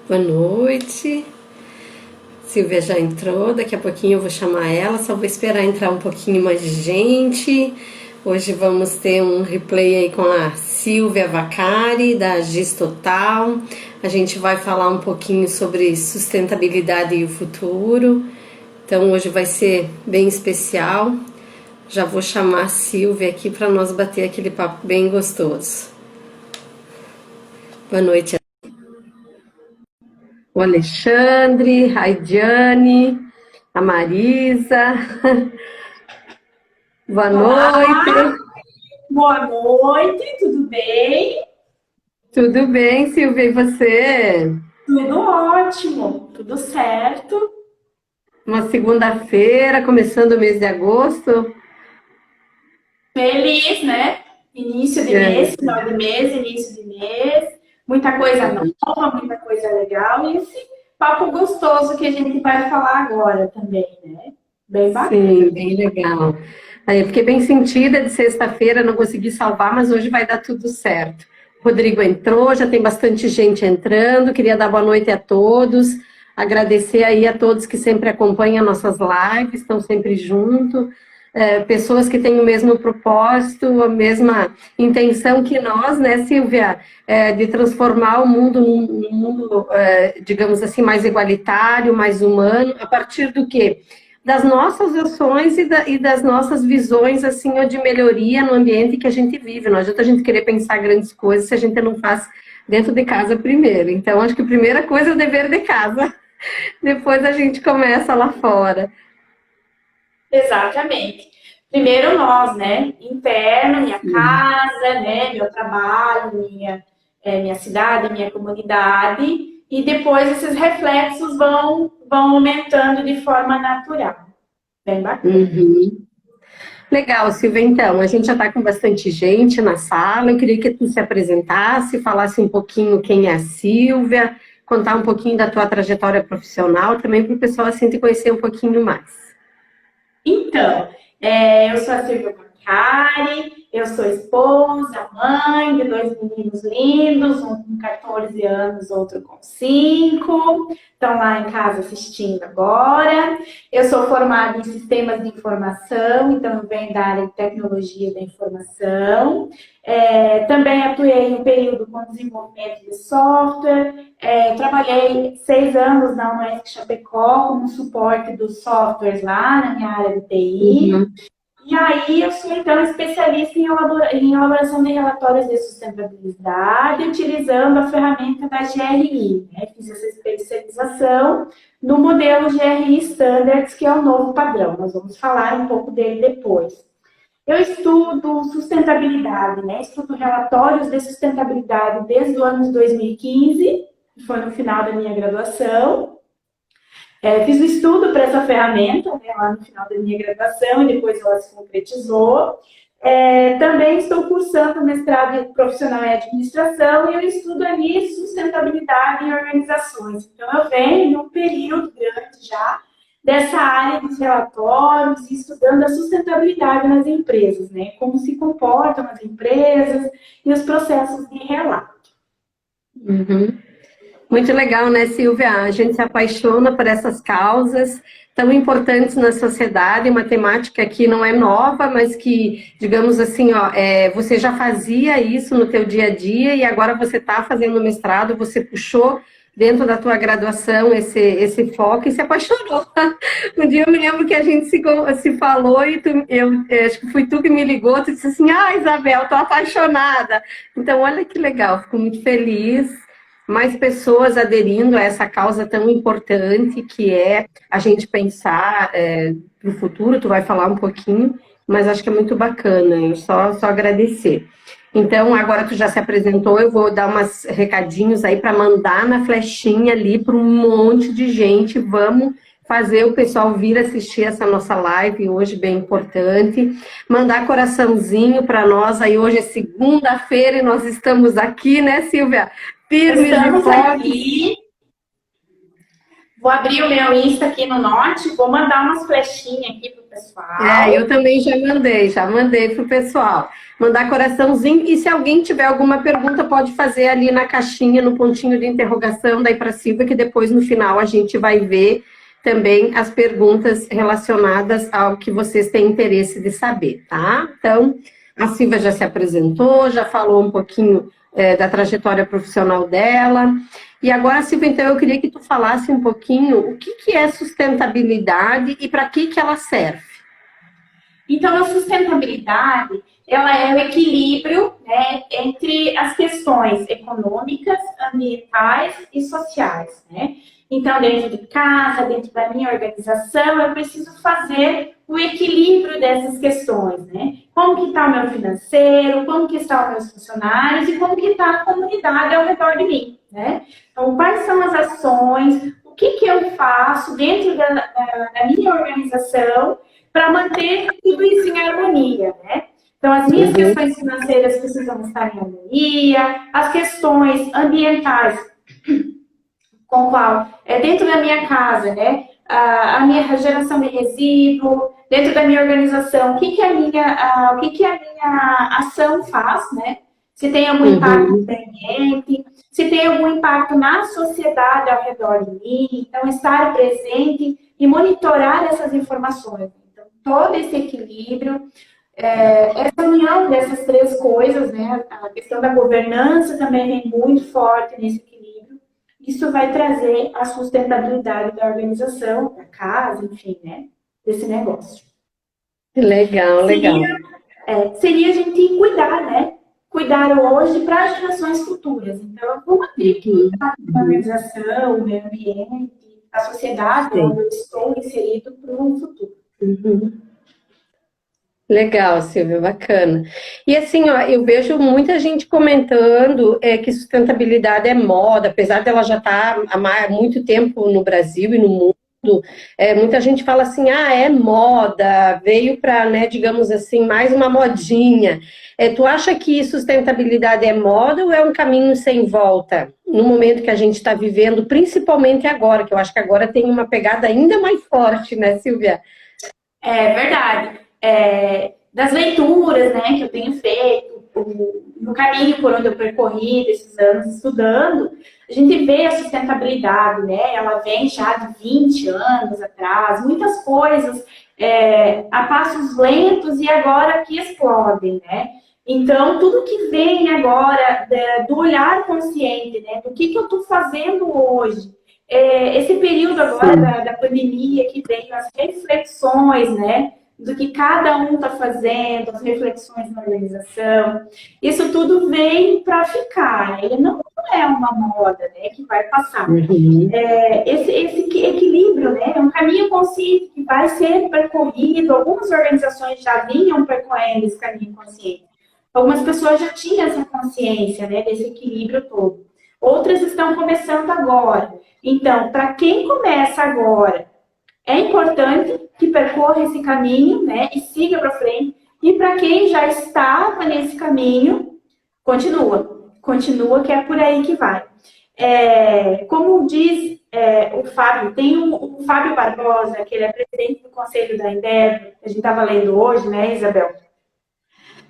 Boa noite. Silvia já entrou, daqui a pouquinho eu vou chamar ela, só vou esperar entrar um pouquinho mais de gente. Hoje vamos ter um replay aí com a Silvia Vacari, da Gis Total. A gente vai falar um pouquinho sobre sustentabilidade e o futuro. Então hoje vai ser bem especial. Já vou chamar a Silvia aqui para nós bater aquele papo bem gostoso. Boa noite. O Alexandre, a Raidiane, a Marisa. Boa Olá, noite. boa noite, tudo bem? Tudo bem, Silvia, e você? Tudo ótimo, tudo certo. Uma segunda-feira, começando o mês de agosto. Feliz, né? Início de É, mês, final de mês, início de mês. Muita coisa nova, muita coisa legal. E esse papo gostoso que a gente vai falar agora também, né? Bem sim, bacana. bem legal. Aí eu fiquei bem sentida de sexta-feira, não consegui salvar, mas hoje vai dar tudo certo. O Rodrigo entrou, já tem bastante gente entrando. Queria dar boa noite a todos, agradecer aí a todos que sempre acompanham nossas lives, estão sempre junto. Pessoas que têm o mesmo propósito, a mesma intenção que nós, né, Silvia, de transformar o mundo num mundo, digamos assim, mais igualitário, mais humano, a partir do quê? Das nossas ações e das nossas visões, assim, de melhoria no ambiente que a gente vive. Não adianta a gente querer pensar grandes coisas se a gente não faz dentro de casa primeiro. Então, acho que a primeira coisa é o dever de casa, depois a gente começa lá fora. Exatamente. Primeiro nós, né? Interno, minha casa, né? Meu trabalho, minha cidade, minha comunidade. E depois esses reflexos vão aumentando de forma natural. Bem bacana. Uhum. Legal, Silvia. Então, a gente já está com bastante gente na sala. Eu queria que tu se apresentasse, falasse um pouquinho quem é a Silvia, contar um pouquinho da tua trajetória profissional, também para o pessoal assim te conhecer um pouquinho mais. Então, eu sou a Silvia Macari, eu sou esposa, mãe de dois meninos lindos, um com 14 anos, outro com 5. Estão lá em casa assistindo agora. Eu sou formada em sistemas de informação, então eu venho da área de tecnologia da informação. Também atuei um período com desenvolvimento de software. Trabalhei 6 anos na UESC Chapecó como suporte dos softwares lá na minha área de TI. Uhum. E aí eu sou, então, especialista em elaboração de relatórios de sustentabilidade, utilizando a ferramenta da GRI. Né? Fiz essa especialização no modelo GRI Standards, que é o novo padrão. Nós vamos falar um pouco dele depois. Eu estudo sustentabilidade, né? Estudo relatórios de sustentabilidade desde o ano de 2015, que foi no final da minha graduação. Fiz o estudo para essa ferramenta, né, lá no final da minha graduação, e depois ela se concretizou. Também estou cursando mestrado profissional em administração e eu estudo ali sustentabilidade em organizações. Então, eu venho de um período grande já dessa área dos relatórios e estudando a sustentabilidade nas empresas, né? Como se comportam as empresas e os processos de relato. Uhum. Muito legal, né, Silvia? A gente se apaixona por essas causas tão importantes na sociedade, uma temática que não é nova, mas que, digamos assim, ó, você já fazia isso no teu dia a dia e agora você está fazendo mestrado, você puxou dentro da tua graduação esse foco e se apaixonou. Um dia eu me lembro que a gente se falou e acho que foi tu que me ligou, tu disse assim, Isabel, tô apaixonada. Então, olha que legal, fico muito feliz mais pessoas aderindo a essa causa tão importante que é a gente pensar para o futuro, tu vai falar um pouquinho, mas acho que é muito bacana, eu só agradecer. Então, agora tu já se apresentou, eu vou dar umas recadinhos aí para mandar na flechinha ali para um monte de gente, vamos fazer o pessoal vir assistir essa nossa live hoje, bem importante, mandar coraçãozinho para nós, aí hoje é segunda-feira e nós estamos aqui, né, Silvia? Firmes e Estamos fortes. aqui. Vou abrir o meu Insta aqui no Note, vou mandar umas flechinhas aqui pro pessoal. Eu também já mandei para o pessoal. Mandar coraçãozinho, e se alguém tiver alguma pergunta, pode fazer ali na caixinha, no pontinho de interrogação, daí para Silvia, que depois no final a gente vai ver também as perguntas relacionadas ao que vocês têm interesse de saber, tá? Então, a Silvia já se apresentou, já falou um pouquinho da trajetória profissional dela. E agora, Silvia, então eu queria que tu falasse um pouquinho o que é sustentabilidade e para que ela serve. Então, a sustentabilidade, ela é o equilíbrio, né, entre as questões econômicas, ambientais e sociais, né? Então, dentro de casa, dentro da minha organização, eu preciso fazer o equilíbrio dessas questões, né? Como que está o meu financeiro, como que estão os meus funcionários e como que está a comunidade ao redor de mim, né? Então, quais são as ações, o que eu faço dentro da minha organização para manter tudo isso em harmonia, né? Então, as minhas questões financeiras precisam estar em harmonia, as questões ambientais, com qual é dentro da minha casa, né? A minha geração de resíduo, dentro da minha organização, o que a minha ação faz, né? Se tem algum impacto no meio ambiente, se tem algum impacto na sociedade ao redor de mim. Então, estar presente e monitorar essas informações. Então, todo esse equilíbrio, essa união dessas três coisas, né? A questão da governança também vem muito forte nesse equilíbrio. Isso vai trazer a sustentabilidade da organização, da casa, enfim, né? Desse negócio. Legal. Seria a gente cuidar, né? Cuidar hoje para as gerações futuras. Então, eu vou manter que a organização, o meio ambiente, a sociedade onde eu estou inserido para o futuro. Legal, Silvia, bacana. E assim, ó, eu vejo muita gente comentando que sustentabilidade é moda, apesar dela já estar há muito tempo no Brasil e no mundo, muita gente fala assim, é moda, veio para, né, digamos assim, mais uma modinha. Tu acha que sustentabilidade é moda ou é um caminho sem volta? No momento que a gente está vivendo, principalmente agora, que eu acho que agora tem uma pegada ainda mais forte, né, Silvia? É verdade. Das leituras, né, que eu tenho feito, no caminho por onde eu percorri desses anos estudando, a gente vê a sustentabilidade, né, ela vem já de 20 anos atrás, muitas coisas a passos lentos e agora que explodem, né. Então, tudo que vem agora do olhar consciente, né, do que eu estou fazendo hoje, esse período agora da pandemia que veio, as reflexões, né, do que cada um está fazendo, as reflexões na organização, isso tudo vem para ficar. Ele não é uma moda, né, que vai passar. Esse equilíbrio, né, é um caminho consciente que vai ser percorrido. Algumas organizações já vinham percorrendo esse caminho consciente. Algumas pessoas já tinham essa consciência, né, desse equilíbrio todo. Outras estão começando agora. Então, para quem começa agora, é importante que percorra esse caminho, né, e siga para frente. E para quem já estava nesse caminho, continua que é por aí que vai. Como diz o Fábio, tem o Fábio Barbosa, que ele é presidente do Conselho da Endeavor, a gente estava lendo hoje, né, Isabel?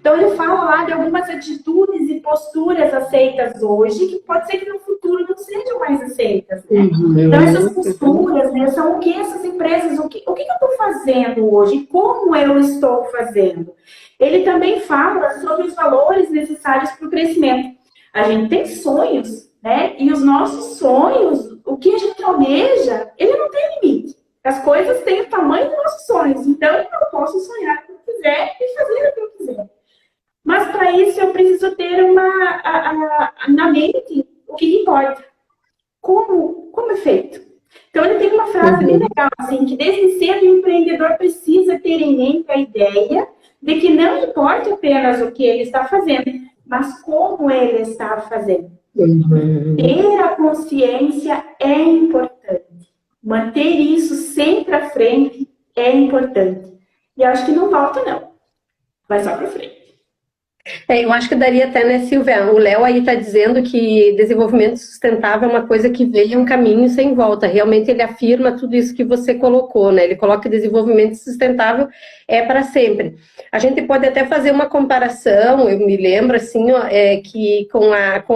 Então, ele fala lá de algumas atitudes e posturas aceitas hoje, que pode ser que no futuro não sejam mais aceitas, né? Então, essas posturas, né, são o que essas empresas, o que eu estou fazendo hoje, como eu estou fazendo. Ele também fala sobre os valores necessários para o crescimento. A gente tem sonhos, né? E os nossos sonhos, o que a gente almeja, ele não tem limite. As coisas têm o tamanho dos nossos sonhos. Então, eu posso sonhar o que eu quiser e fazer o que eu quiser. Mas, para isso, eu preciso ter na mente o que importa. Como é feito? Então, ele tem uma frase bem legal, assim, que desde cedo o empreendedor precisa ter em mente a ideia de que não importa apenas o que ele está fazendo, mas como ele está fazendo. Ter a consciência é importante. Manter isso sempre à frente é importante. E eu acho que não volta, não. Vai só para frente. Eu acho que daria até, né, Silvia? O Léo aí está dizendo que desenvolvimento sustentável é uma coisa que veio um caminho sem volta. Realmente ele afirma tudo isso que você colocou, né? Ele coloca que desenvolvimento sustentável é para sempre. A gente pode até fazer uma comparação, eu me lembro assim, ó, que com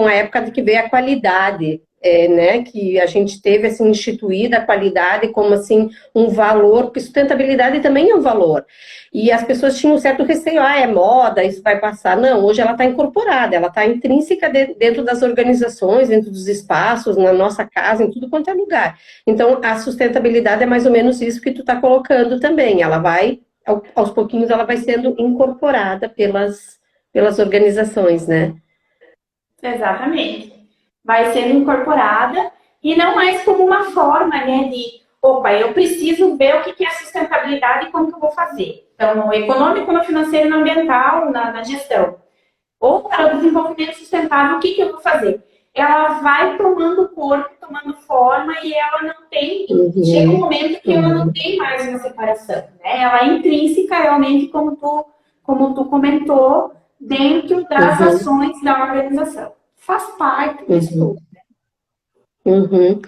a época de que veio a qualidade. Né, que a gente teve assim, instituída a qualidade como assim um valor, porque sustentabilidade também é um valor. E as pessoas tinham um certo receio, é moda, isso vai passar. Não, hoje ela está incorporada, ela está intrínseca dentro das organizações, dentro dos espaços, na nossa casa, em tudo quanto é lugar. Então, a sustentabilidade é mais ou menos isso que tu está colocando também. Ela vai, aos pouquinhos, ela vai sendo incorporada pelas organizações, né? Exatamente. Vai sendo incorporada e não mais como uma forma, né, de, opa, eu preciso ver o que é sustentabilidade e como que eu vou fazer. Então, no econômico, no financeiro, no ambiental, na gestão. Ou para o desenvolvimento sustentável, o que eu vou fazer? Ela vai tomando corpo, tomando forma e ela não tem... Chega um momento que ela não tem mais uma separação, né? Ela é intrínseca, realmente, como tu comentou, dentro das ações da organização. Faz parte disso tudo.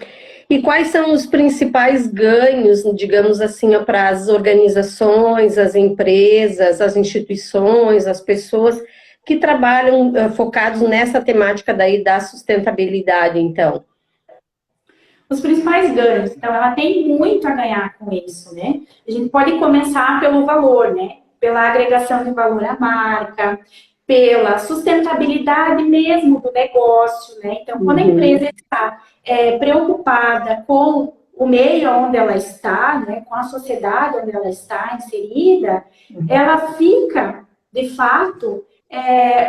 E quais são os principais ganhos, digamos assim, para as organizações, as empresas, as instituições, as pessoas que trabalham focados nessa temática daí da sustentabilidade, então? Os principais ganhos, então, ela tem muito a ganhar com isso, né? A gente pode começar pelo valor, né? Pela agregação de valor à marca, pela sustentabilidade mesmo do negócio, né? Então, quando a empresa está preocupada com o meio onde ela está, né? Com a sociedade onde ela está inserida, ela fica, de fato,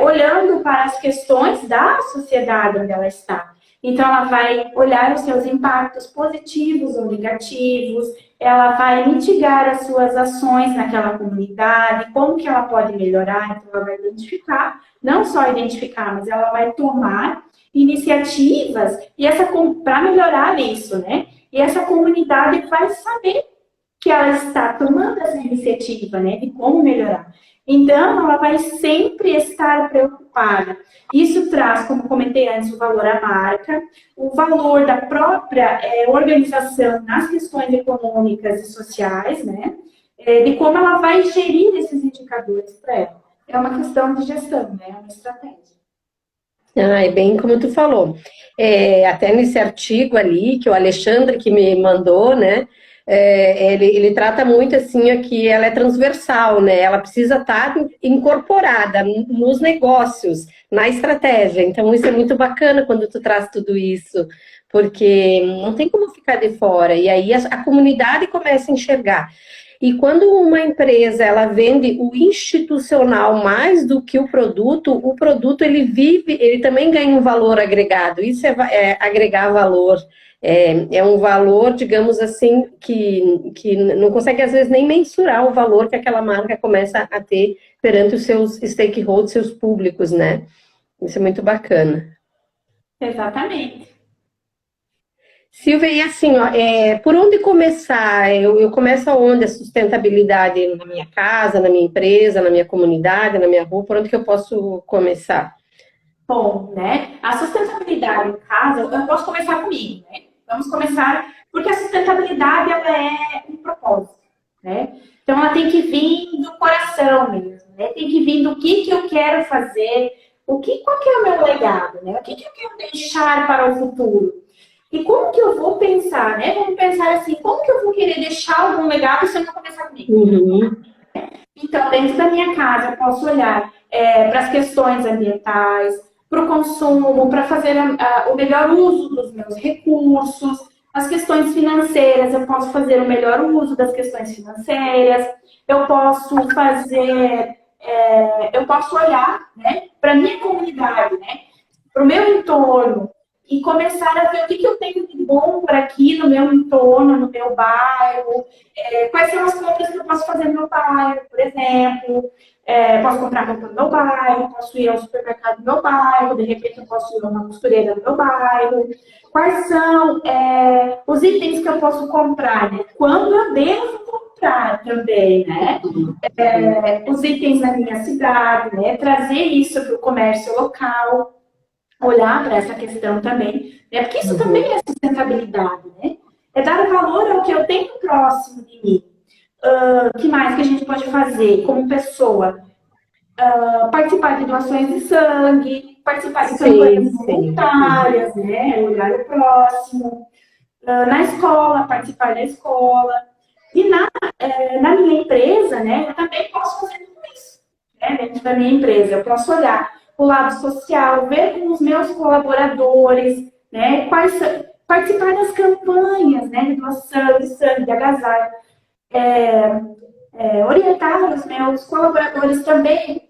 olhando para as questões da sociedade onde ela está. Então, ela vai olhar os seus impactos positivos ou negativos, ela vai mitigar as suas ações naquela comunidade, como que ela pode melhorar, então ela vai identificar, não só identificar, mas ela vai tomar iniciativas para melhorar isso, né? E essa comunidade vai saber que ela está tomando essa iniciativa, né, de como melhorar. Então, ela vai sempre estar preocupada. Isso traz, como comentei antes, o valor à marca, o valor da própria organização nas questões econômicas e sociais, né? De como ela vai gerir esses indicadores para ela. É uma questão de gestão, né? É uma estratégia. É bem como tu falou. Até nesse artigo ali, que o Alexandre que me mandou, né? Ele trata muito assim que ela é transversal, né? Ela precisa estar incorporada nos negócios, na estratégia. Então, isso é muito bacana quando tu traz tudo isso, porque não tem como ficar de fora. E aí a comunidade começa a enxergar. E quando uma empresa ela vende o institucional mais do que o produto ele também ganha um valor agregado. Isso é agregar valor. É um valor, digamos assim, que não consegue às vezes nem mensurar o valor que aquela marca começa a ter perante os seus stakeholders, seus públicos, né? Isso é muito bacana. Exatamente. Silvia, e assim, ó, por onde começar? Eu começo aonde a sustentabilidade na minha casa, na minha empresa, na minha comunidade, na minha rua, por onde que eu posso começar? Bom, né? A sustentabilidade em casa, eu posso começar comigo, né? Vamos começar, porque a sustentabilidade ela é um propósito, né? Então ela tem que vir do coração mesmo, né? Tem que vir do que eu quero fazer, qual que é o meu legado, né? O que eu quero deixar para o futuro? E como que eu vou pensar, né? Vamos pensar assim, como que eu vou querer deixar algum legado se eu não começar comigo? Então, dentro da minha casa, eu posso olhar para as questões ambientais, para o consumo, para fazer o melhor uso dos meus recursos, as questões financeiras, eu posso fazer o melhor uso das questões financeiras, eu posso olhar, né, para a minha comunidade, né, para o meu entorno, e começar a ver o que eu tenho de bom por aqui no meu entorno, no meu bairro, quais são as compras que eu posso fazer no meu bairro, por exemplo. Posso comprar roupa no meu bairro, posso ir ao supermercado do meu bairro, de repente eu posso ir a uma costureira do meu bairro. Quais são os itens que eu posso comprar, né? Quando eu devo contrário também, né? Os itens na minha cidade, né? Trazer isso para o comércio local, olhar para essa questão também, né? Porque isso também é sustentabilidade, né? É dar valor ao que eu tenho próximo de mim. O que mais que a gente pode fazer como pessoa? Participar de doações de sangue, participar de campanhas voluntárias, né? Olhar o próximo. Na escola, participar da escola. E na minha empresa, né? Eu também posso fazer tudo isso, né? Dentro da minha empresa. Eu posso olhar o lado social, ver com os meus colaboradores, né? Participar das campanhas, né? De doação de sangue, de agasalho. Orientar os meus colaboradores também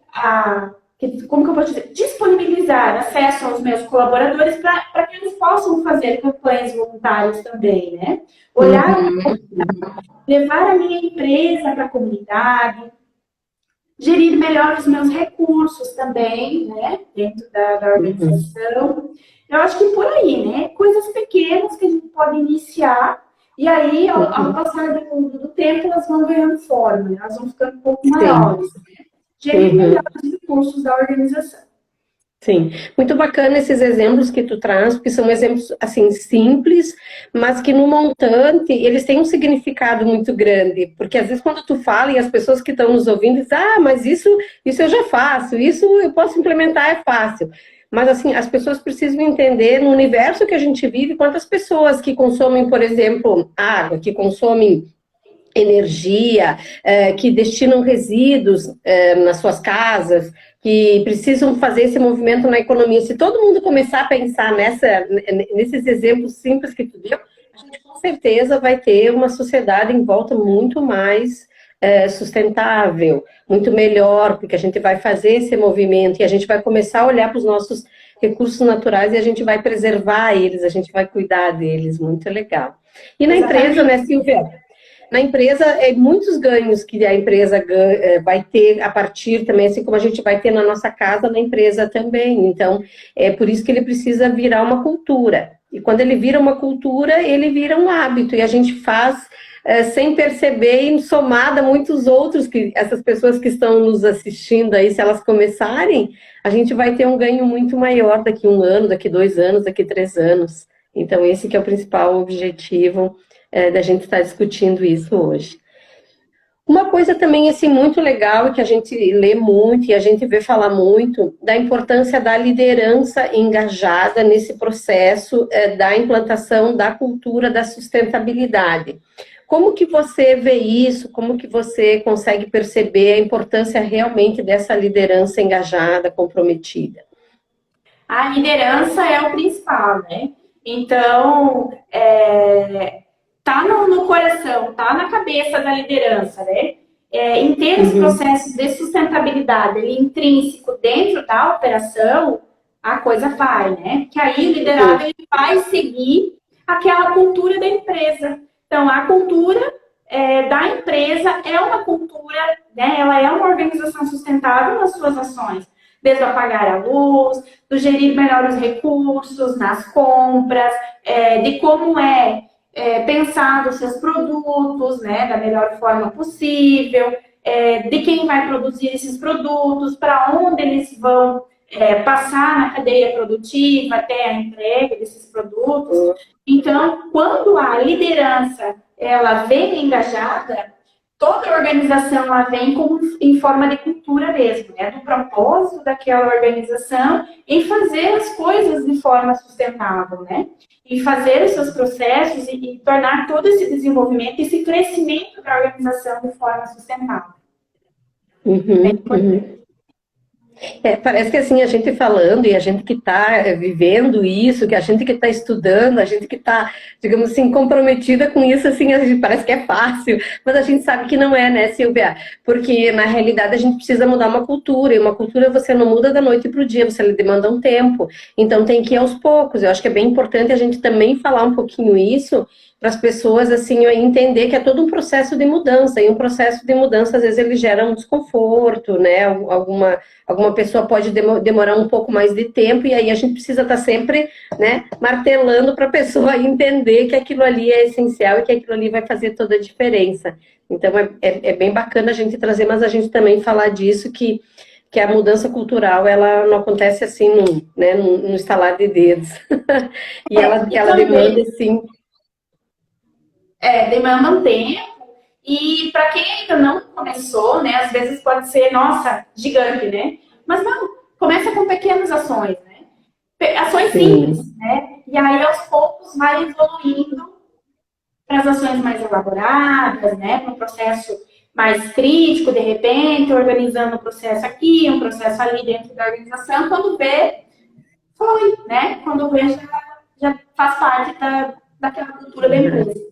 como que eu posso dizer? Disponibilizar acesso aos meus colaboradores para que eles possam fazer campanhas voluntárias também, né? Olhar, levar a minha empresa para a comunidade, gerir melhor os meus recursos também, né? Dentro da organização. Eu acho que por aí, né? Coisas pequenas que a gente pode iniciar e aí, ao passar do tempo, elas vão ganhando forma, né? Elas vão ficando um pouco maiores. Né? Gerir melhor os recursos da organização. Sim, muito bacana esses exemplos que tu traz, porque são exemplos, assim, simples, mas que no montante, eles têm um significado muito grande, porque às vezes quando tu fala e as pessoas que estão nos ouvindo dizem, mas isso eu já faço, isso eu posso implementar, é fácil. Mas, assim, as pessoas precisam entender no universo que a gente vive, quantas pessoas que consomem, por exemplo, água, que consomem energia, que destinam resíduos nas suas casas, que precisam fazer esse movimento na economia. Se todo mundo começar a pensar nesses exemplos simples que tu deu, a gente com certeza vai ter uma sociedade em volta muito mais sustentável, muito melhor, porque a gente vai fazer esse movimento e a gente vai começar a olhar para os nossos recursos naturais e a gente vai preservar eles, a gente vai cuidar deles, muito legal. E na empresa, né, Silvia? Na empresa, muitos ganhos que a empresa vai ter a partir também, assim como a gente vai ter na nossa casa, na empresa também. Então, é por isso que ele precisa virar uma cultura. E quando ele vira uma cultura, ele vira um hábito. E a gente faz sem perceber e somada a muitos outros, que essas pessoas que estão nos assistindo aí, se elas começarem, a gente vai ter um ganho muito maior daqui 1 ano, daqui 2 anos, daqui 3 anos. Então, esse que é o principal objetivo da gente estar discutindo isso hoje. Uma coisa também assim, muito legal, que a gente lê muito e a gente vê falar muito, da importância da liderança engajada nesse processo da implantação da cultura da sustentabilidade. Como que você vê isso? Como que você consegue perceber a importância realmente dessa liderança engajada, comprometida? A liderança é o principal, né? Então, tá no coração, tá na cabeça da liderança, né? Em ter os processos de sustentabilidade ali, intrínseco dentro da operação, a coisa vai, né? Que aí o liderado ele vai seguir aquela cultura da empresa. Então, a cultura da empresa é uma cultura, né? Ela é uma organização sustentável nas suas ações. Desde o apagar a luz, do gerir melhor os recursos nas compras, de como pensar os seus produtos, né, da melhor forma possível, de quem vai produzir esses produtos, para onde eles vão passar na cadeia produtiva até a entrega desses produtos. Então, quando a liderança ela vem engajada, toda a organização ela vem em forma de cultura mesmo, né, do propósito daquela organização em fazer as coisas de forma sustentável, né? E fazer os seus processos e tornar todo esse desenvolvimento, esse crescimento da organização de forma sustentável. Parece que assim, a gente falando e a gente que está vivendo isso, que a gente que está estudando, a gente que está, digamos assim, comprometida com isso, assim, a gente parece que é fácil, mas a gente sabe que não é, né, Silvia? Porque, na realidade, a gente precisa mudar uma cultura, e uma cultura você não muda da noite para o dia, você demanda um tempo, então tem que ir aos poucos. Eu acho que é bem importante a gente também falar um pouquinho isso, para as pessoas, assim, entender que é todo um processo de mudança, e um processo de mudança, às vezes, ele gera um desconforto, né, alguma alguma pessoa pode demorar um pouco mais de tempo, e aí a gente precisa estar sempre, né, martelando para a pessoa entender que aquilo ali é essencial e que aquilo ali vai fazer toda a diferença. Então, é bem bacana a gente trazer, mas a gente também falar disso, que a mudança cultural, ela não acontece assim, né, no estalar de dedos. E ela demanda, assim... demanda um tempo. E para quem ainda não começou, né, às vezes pode ser, nossa, gigante, né? Mas não, começa com pequenas ações, né? Ações simples, né? E aí aos poucos vai evoluindo para as ações mais elaboradas, né? Para um processo mais crítico, de repente, organizando um processo aqui, um processo ali dentro da organização, quando vê, foi, né? Quando vê, já faz parte daquela cultura da empresa.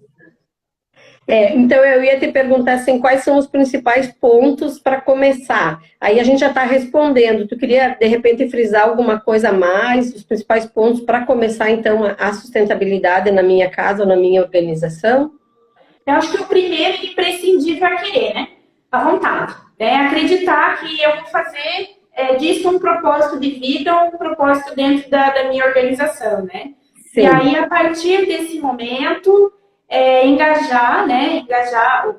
Então, eu ia te perguntar assim, quais são os principais pontos para começar? Aí a gente já está respondendo. Tu queria, de repente, frisar alguma coisa a mais? Os principais pontos para começar, então, a sustentabilidade na minha casa ou na minha organização? Eu acho que o primeiro é imprescindível é querer, né? A vontade. Acreditar que eu vou fazer disso um propósito de vida ou um propósito dentro da minha organização, né? Sim. E aí, a partir desse momento... engajar, né? Engajar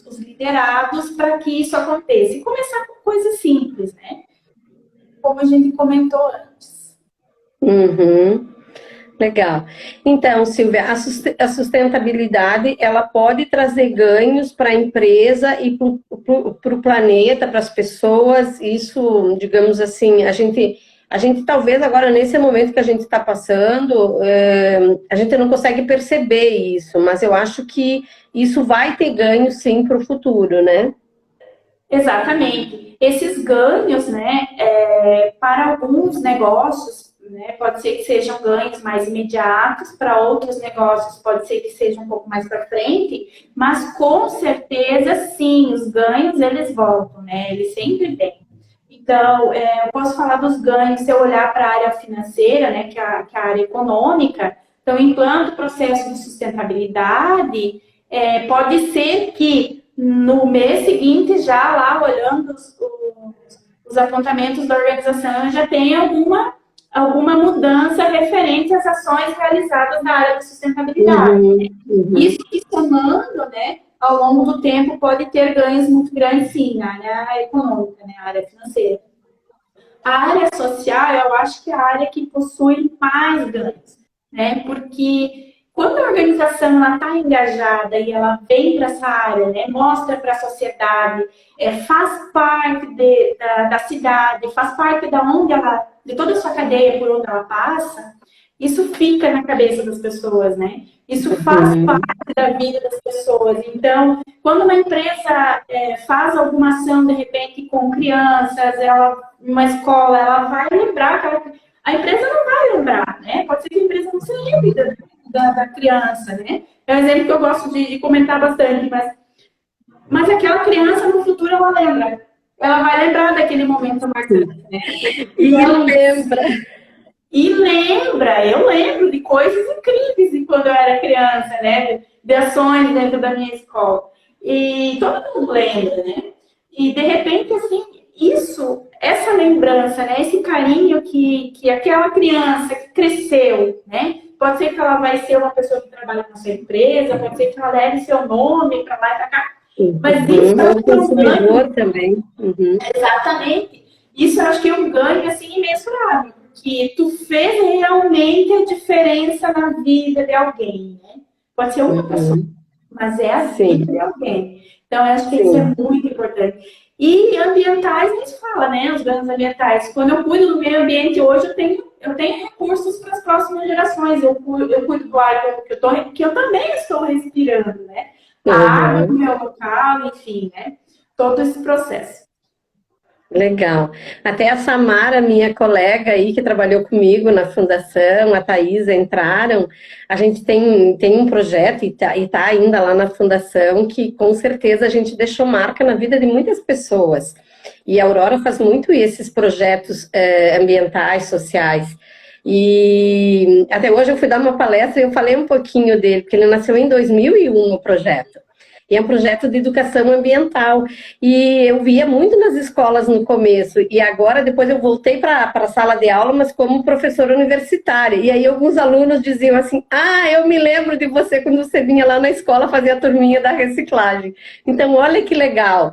os liderados para que isso aconteça. E começar com coisas simples, né? Como a gente comentou antes. Legal. Então, Silvia, a sustentabilidade, ela pode trazer ganhos para a empresa e para o planeta, para as pessoas. Isso, digamos assim, a gente talvez agora, nesse momento que a gente está passando, a gente não consegue perceber isso, mas eu acho que isso vai ter ganho, sim, para o futuro, né? Exatamente. Esses ganhos, né, para alguns negócios, né, pode ser que sejam ganhos mais imediatos, para outros negócios pode ser que sejam um pouco mais para frente, mas com certeza, sim, os ganhos, eles voltam, né, eles sempre vêm. Então, eu posso falar dos ganhos se eu olhar para a área financeira, né, que é a área econômica. Então, enquanto processo de sustentabilidade, pode ser que no mês seguinte, já lá olhando os apontamentos da organização, já tenha alguma mudança referente às ações realizadas na área de sustentabilidade. Isso que somando, né, ao longo do tempo, pode ter ganhos muito grandes, sim, na área econômica, né, na área financeira. A área social, eu acho que é a área que possui mais ganhos, né, porque quando a organização está engajada e ela vem para essa área, né, mostra para a sociedade, faz parte da cidade, faz parte de toda a sua cadeia por onde ela passa, isso fica na cabeça das pessoas, né? Isso faz parte da vida das pessoas. Então, quando uma empresa faz alguma ação, de repente, com crianças, uma escola, ela vai lembrar, a empresa não vai lembrar, né? Pode ser que a empresa não se lembre da criança, né? É um exemplo que eu gosto de comentar bastante, mas aquela criança, no futuro, ela lembra. Ela vai lembrar daquele momento marcante, né? E lembra, eu lembro de coisas incríveis de quando eu era criança, né? De ações dentro da minha escola. E todo mundo lembra, né? E, de repente, assim, essa lembrança, né? Esse carinho que aquela criança que cresceu, né? Pode ser que ela vai ser uma pessoa que trabalha na sua empresa, pode ser que ela leve seu nome para lá e para cá. Mas isso é um consumidor também. Exatamente. Isso eu acho que é um ganho, assim, imensurável. Que tu fez realmente a diferença na vida de alguém, né? Pode ser uma pessoa, mas é a vida de alguém. Então, eu acho que isso é muito importante. E ambientais, a gente fala, né? Os ganhos ambientais. Quando eu cuido do meio ambiente, hoje eu tenho recursos para as próximas gerações. Eu cuido do ar que eu também estou respirando, né? A água do meu local, enfim, né? Todo esse processo. Legal. Até a Samara, minha colega aí, que trabalhou comigo na fundação, a Thaisa, entraram. A gente tem um projeto e tá ainda lá na fundação que, com certeza, a gente deixou marca na vida de muitas pessoas. E a Aurora faz muito esses projetos ambientais, sociais. E até hoje eu fui dar uma palestra e eu falei um pouquinho dele, porque ele nasceu em 2001, o projeto. E é um projeto de educação ambiental. E eu via muito nas escolas no começo, e agora depois eu voltei para a sala de aula, mas como professora universitária. E aí alguns alunos diziam assim, eu me lembro de você quando você vinha lá na escola fazer a turminha da reciclagem. Então, olha que legal.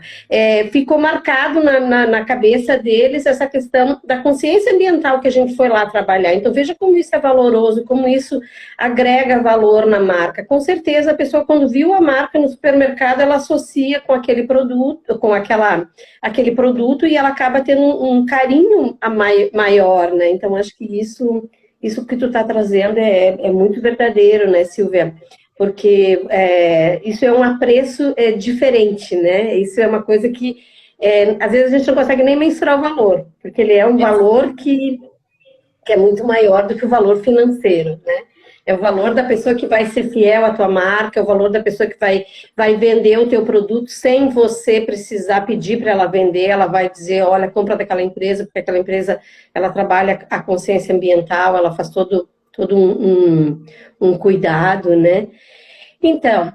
Ficou marcado na cabeça deles essa questão da consciência ambiental que a gente foi lá trabalhar. Então, veja como isso é valoroso, como isso agrega valor na marca. Com certeza, a pessoa, quando viu a marca no supermercado, ela associa com aquele produto, com aquele produto, e ela acaba tendo um carinho maior, né? Então, acho que isso que tu está trazendo é muito verdadeiro, né, Silvia? Porque isso é um apreço diferente, né? Isso é uma coisa que, às vezes, a gente não consegue nem mensurar o valor, porque ele é um valor que é muito maior do que o valor financeiro, né? É o valor da pessoa que vai ser fiel à tua marca, é o valor da pessoa que vai vender o teu produto sem você precisar pedir para ela vender. Ela vai dizer, olha, compra daquela empresa, porque aquela empresa, ela trabalha a consciência ambiental, ela faz todo um cuidado, né? Então,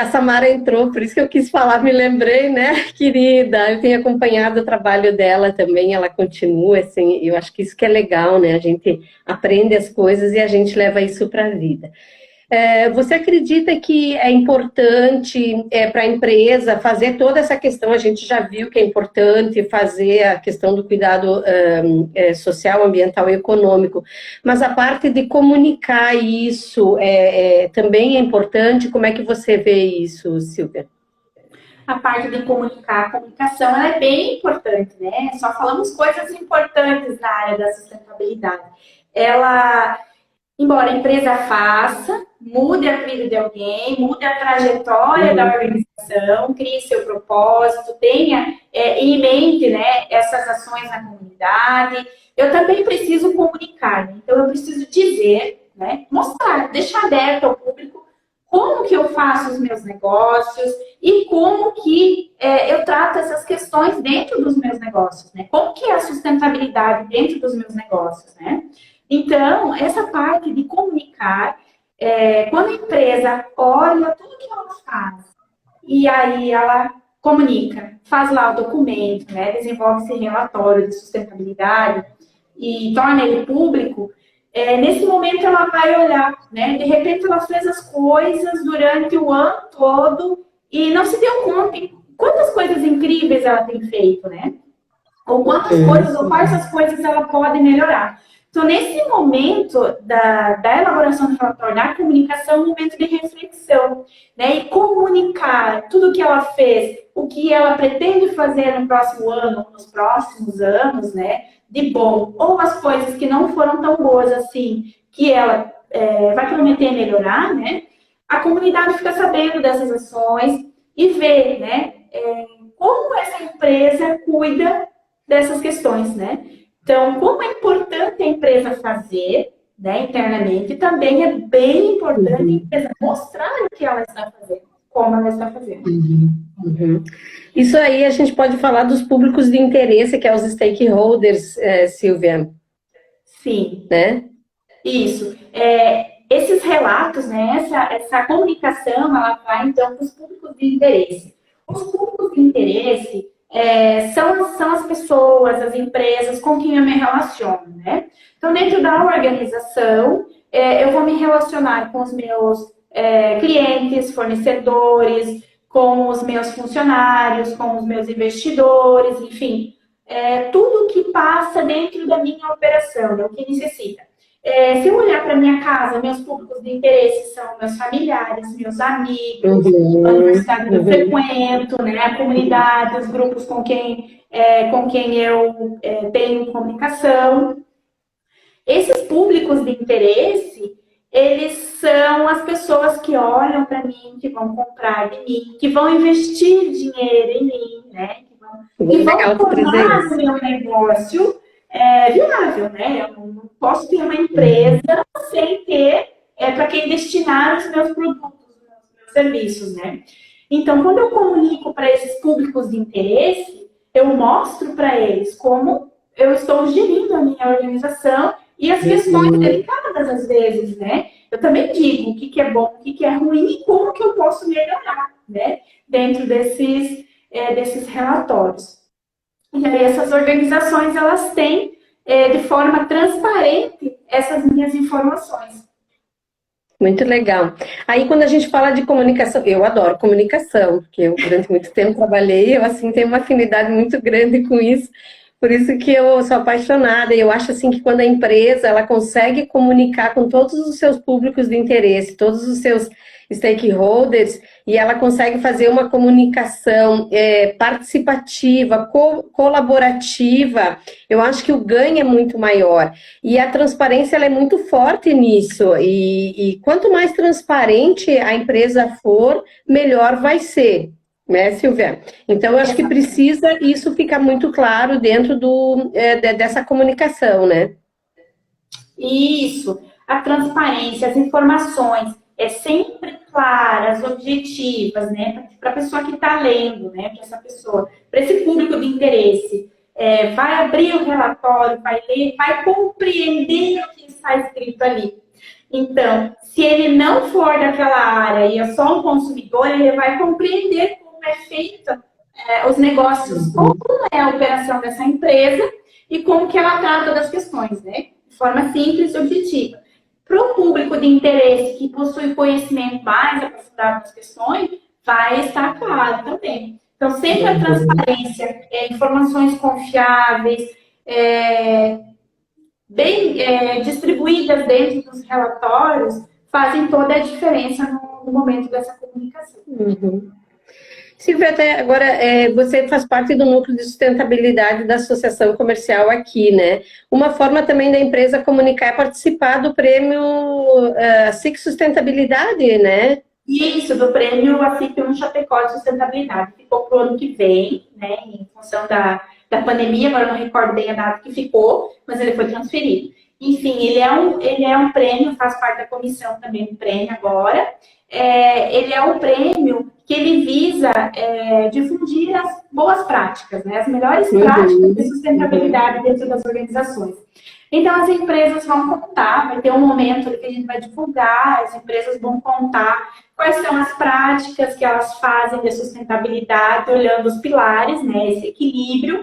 a Samara entrou, por isso que eu quis falar, me lembrei, né, querida? Eu tenho acompanhado o trabalho dela também, ela continua, assim, eu acho que isso que é legal, né? A gente aprende as coisas e a gente leva isso para a vida. Você acredita que é importante para a empresa fazer toda essa questão? A gente já viu que é importante fazer a questão do cuidado social, ambiental e econômico, mas a parte de comunicar isso também é importante. Como é que você vê isso, Silvia? A parte de comunicar, a comunicação ela é bem importante, né? Só falamos coisas importantes na área da sustentabilidade. Embora a empresa faça, mude a vida de alguém, mude a trajetória da organização, crie seu propósito, tenha em mente, né, essas ações na comunidade, eu também preciso comunicar. Né? Então, eu preciso dizer, né, mostrar, deixar aberto ao público como que eu faço os meus negócios e como que eu trato essas questões dentro dos meus negócios. Né? Como que é a sustentabilidade dentro dos meus negócios, né? Então, essa parte de comunicar, quando a empresa olha tudo que ela faz, e aí ela comunica, faz lá o documento, né, desenvolve esse relatório de sustentabilidade e torna ele público, nesse momento ela vai olhar, né, de repente ela fez as coisas durante o ano todo e não se deu conta de quantas coisas incríveis ela tem feito, né? Ou quantas coisas, ou quais as coisas ela pode melhorar. Então, nesse momento da elaboração do relatório, da comunicação, é um momento de reflexão, né? E comunicar tudo o que ela fez, o que ela pretende fazer no próximo ano, nos próximos anos, né? De bom, ou as coisas que não foram tão boas assim, que ela vai prometer melhorar, né? A comunidade fica sabendo dessas ações e vê, né? Como essa empresa cuida dessas questões, né? Então, como é importante a empresa fazer, né, internamente, também é bem importante a empresa mostrar o que ela está fazendo, como ela está fazendo. Isso aí a gente pode falar dos públicos de interesse, que é os stakeholders, Silvia. Sim. Né? Isso. Esses relatos, né, essa comunicação, ela vai, então, para os públicos de interesse. Os públicos de interesse são as pessoas, as empresas com quem eu me relaciono, né? Então, dentro da organização, eu vou me relacionar com os meus clientes, fornecedores, com os meus funcionários, com os meus investidores, enfim, tudo que passa dentro da minha operação, né, o que necessita. Se eu olhar para minha casa, meus públicos de interesse são meus familiares, meus amigos, a universidade que eu frequento, né, a comunidade, os grupos com quem eu tenho comunicação. Esses públicos de interesse, eles são as pessoas que olham para mim, que vão comprar de mim, que vão investir dinheiro em mim, né, que vão tornar o meu negócio viável, né? Eu não posso ter uma empresa sem ter para quem destinar os meus produtos, os meus serviços, né? Então, quando eu comunico para esses públicos de interesse, eu mostro para eles como eu estou gerindo a minha organização e as questões delicadas às vezes, né? Eu também digo o que é bom, o que é ruim e como que eu posso melhorar, né? Dentro desses relatórios. E aí essas organizações, elas têm, de forma transparente, essas minhas informações. Muito legal. Aí, quando a gente fala de comunicação, eu adoro comunicação, porque eu durante muito tempo trabalhei, eu assim tenho uma afinidade muito grande com isso, por isso que eu sou apaixonada. E eu acho assim que quando a empresa ela consegue comunicar com todos os seus públicos de interesse, todos os seus stakeholders, e ela consegue fazer uma comunicação participativa, colaborativa, eu acho que o ganho é muito maior. E a transparência ela é muito forte nisso. E quanto mais transparente a empresa for, melhor vai ser, né, Silvia? Então, eu acho que precisa isso ficar muito claro dentro dessa comunicação, né? Isso, a transparência, as informações sempre claras, objetivas, né? Para a pessoa que está lendo, né? Para essa pessoa, para esse público de interesse, vai abrir o relatório, vai ler, vai compreender o que está escrito ali. Então, se ele não for daquela área e é só um consumidor, ele vai compreender como é feito os negócios, como é a operação dessa empresa e como que ela trata das questões, né? De forma simples e objetiva. Para o público de interesse que possui conhecimento mais aprofundado das questões, vai estar claro também. Então, sempre a transparência, informações confiáveis, bem distribuídas dentro dos relatórios, fazem toda a diferença no momento dessa comunicação. Uhum. Silvia, até agora você faz parte do núcleo de sustentabilidade da Associação Comercial aqui, né? Uma forma também da empresa comunicar é participar do prêmio SIC Sustentabilidade, né? Isso, do prêmio AFIP1 Chapecó de Sustentabilidade. Ficou para o ano que vem, né? Em função da pandemia, agora eu não recordo bem a data que ficou, mas ele foi transferido. Enfim, ele é um prêmio, faz parte da comissão também do prêmio agora. Ele é um prêmio que ele visa difundir as boas práticas, né? As melhores práticas de sustentabilidade dentro das organizações. Então, as empresas vão contar, vai ter um momento que a gente vai divulgar, as empresas vão contar quais são as práticas que elas fazem de sustentabilidade, olhando os pilares, né? Esse equilíbrio,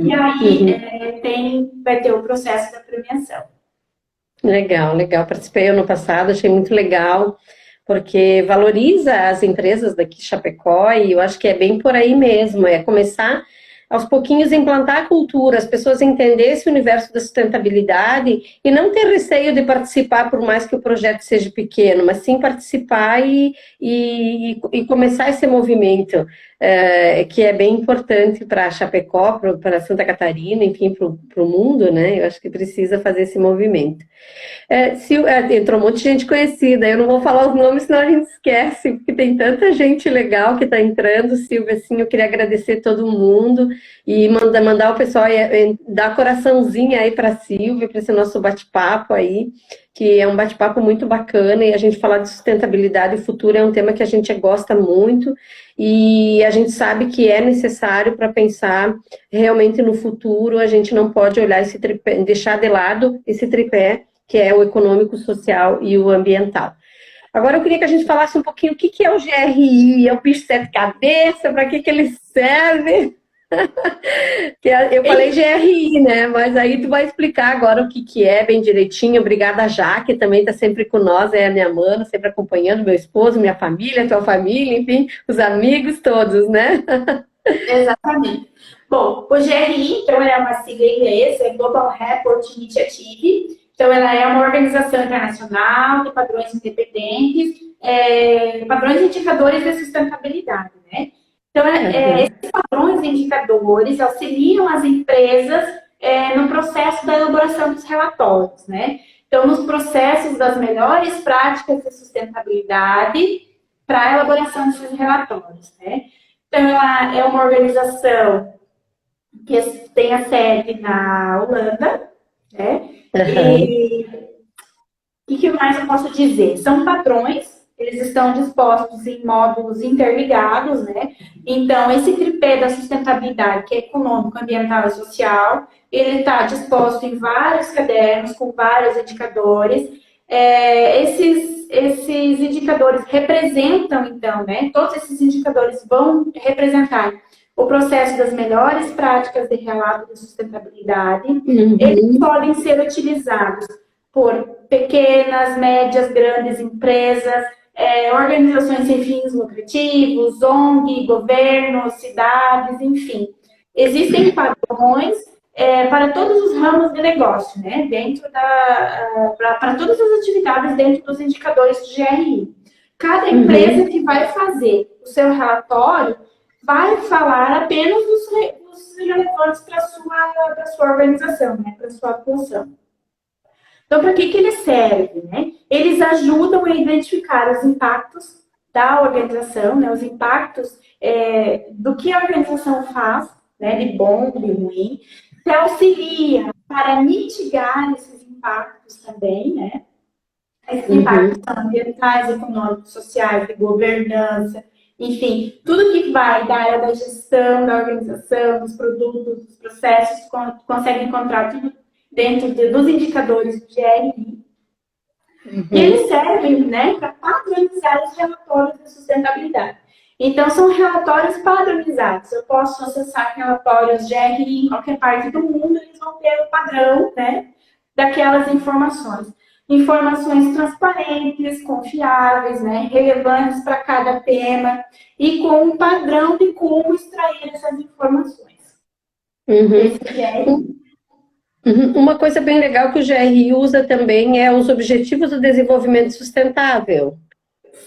e aí vai ter o processo da premiação. Legal, legal. Participei ano passado, achei muito legal, porque valoriza as empresas daqui de Chapecó e eu acho que é bem por aí mesmo, é começar aos pouquinhos implantar a cultura, as pessoas entenderem esse universo da sustentabilidade e não ter receio de participar, por mais que o projeto seja pequeno, mas sim participar e começar esse movimento, que é bem importante para Chapecó, para Santa Catarina, enfim, para o mundo, né? Eu acho que precisa fazer esse movimento. Entrou um monte de gente conhecida, eu não vou falar os nomes, senão a gente esquece, porque tem tanta gente legal que está entrando, Silvia, assim, eu queria agradecer todo mundo e mandar o pessoal dar coraçãozinho aí para a Silvia, para esse nosso bate-papo aí, que é um bate-papo muito bacana, e a gente falar de sustentabilidade futuro é um tema que a gente gosta muito, e a gente sabe que é necessário para pensar realmente no futuro, a gente não pode olhar esse tripé, deixar de lado esse tripé, que é o econômico, social e o ambiental. Agora eu queria que a gente falasse um pouquinho o que é o GRI, é o bicho de sete cabeças, para que ele serve? Eu falei GRI, né? Mas aí tu vai explicar agora o que é bem direitinho. Obrigada, Jaque, também está sempre com nós, é a minha mana, sempre acompanhando meu esposo, minha família, tua família, enfim, os amigos todos, né? Exatamente. Bom, o GRI, então, é uma sigla em inglês, é Global Report Initiative. Então, ela é uma organização internacional de padrões independentes, padrões e indicadores de sustentabilidade, né? Então, esses padrões e indicadores auxiliam as empresas no processo da elaboração dos relatórios, né? Então, nos processos das melhores práticas de sustentabilidade para a elaboração desses relatórios, né? Então, ela é uma organização que tem a sede na Holanda, né? E o que mais eu posso dizer? São padrões, eles estão dispostos em módulos interligados, né? Então, esse tripé tripé da sustentabilidade, que é econômico, ambiental e social. Ele está disposto em vários cadernos, com vários indicadores. Esses indicadores representam, então, né? Todos esses indicadores vão representar o processo das melhores práticas de relato de sustentabilidade. Eles podem ser utilizados por pequenas, médias, grandes empresas, organizações sem fins lucrativos, ONG, governos, cidades, enfim. Existem padrões para todos os ramos de negócio, né? Para todas as atividades dentro dos indicadores do GRI. Cada empresa que vai fazer o seu relatório vai falar apenas dos relevantes para a sua organização, né? Para a sua atuação. Então, para que eles servem? Né? Eles ajudam a identificar os impactos da organização, né? Os impactos do que a organização faz, né? De bom, de ruim, que auxilia para mitigar esses impactos também, né? Esses impactos são ambientais, econômicos, sociais, de governança, enfim, tudo que vai da área da gestão, da organização, dos produtos, dos processos, consegue encontrar tudo dentro dos indicadores do GRI. E eles servem, né, para padronizar os relatórios de sustentabilidade. Então, são relatórios padronizados. Eu posso acessar relatórios GRI em qualquer parte do mundo, eles vão ter o padrão, né, daquelas informações. Informações transparentes, confiáveis, né, relevantes para cada tema e com um padrão de como extrair essas informações. Uma coisa bem legal que o GRI usa também é os Objetivos do Desenvolvimento Sustentável.